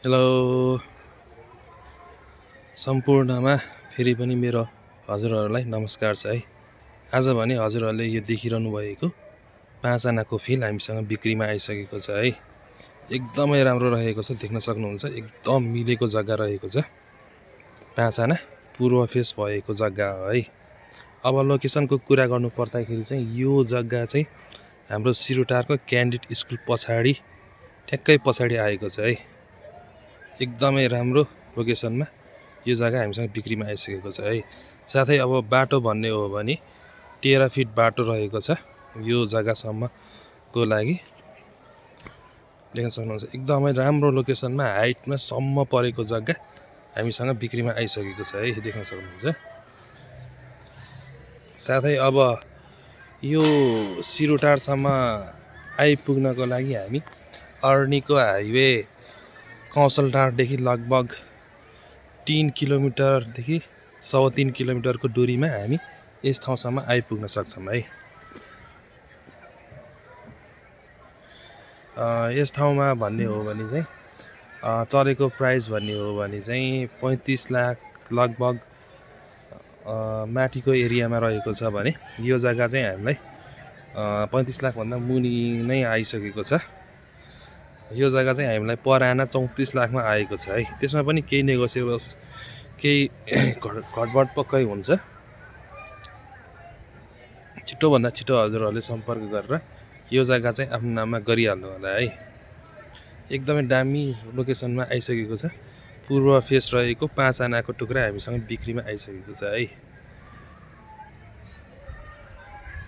Hello सम्पूर्णमा फेरि पनि मेरो हजुरहरूलाई नमस्कार छ है। आज भने हजुरहरूले यो देखिरहनु भएको 5 आनाको फिल हामीसँग बिक्रीमा आइसकेको छ है। एकदमै राम्रो रहेको छ, देख्न सक्नुहुन्छ। एकदम मिलेको जग्गा रहेको छ। 5 आना पूर्व फेस भएको जग्गा हो है। अब लोकेसनको कुरा गर्नु पर्दाखेरि चाहिँ यो जग्गा चाहिँ हाम्रो सिरुटारको क्यान्डिड स्कुल पछाडि ठ्याक्कै पछाडि आएको छ है। एकदमै राम्रो लोकेसनमा यो जग्गा हामीसँग बिक्रीमा आइसकेको छ है। साथै अब बाटो भन्ने हो भने 13 फिट बाटो रहेको छ यो जग्गासम्मको लागि। देख्न सक्नुहुन्छ एकदमै राम्रो लोकेसनमा हाइटमा सम्म परेको जग्गा हामीसँग बिक्रीमा आइसकेको छ है, देख्न सक्नुहुन्छ। साथै अब यो सिरुटारसम्म आइपुग्नको लागि हामी अर्नीको हाइवे कौशलटारदेखि लगभग 3 किलोमिटरदेखि 3.25 किलोमिटरको दूरीमा हामी यस ठाउँसम्म आइपुग्न सक्छौँ है। यस ठाउँमा भन्ने हो भने चाहिँ चलेको प्राइस भन्ने हो भने चाहिँ 35 लाख लगभग माथिको एरियामा रहेको छ भने यो जग्गा चाहिँ हामीलाई 35 लाखभन्दा मुनि नै आइसकेको छ। यो जग्गा चाहिँ हामीलाई पर आना 34 लाखमा आएको छ है। त्यसमा पनि केही नेगोसिएबल्स केही घटबड पक्कै हुन्छ। छिटोभन्दा छिटो हजुरहरूले सम्पर्क गरेर यो जग्गा चाहिँ आफ्नो नाममा गरिहाल्नु होला है। एकदमै दामी लोकेसनमा आइसकेको छ। पूर्व फेस रहेको 5 आनाको टुक्रा हामीसँग बिक्रीमा आइसकेको छ है।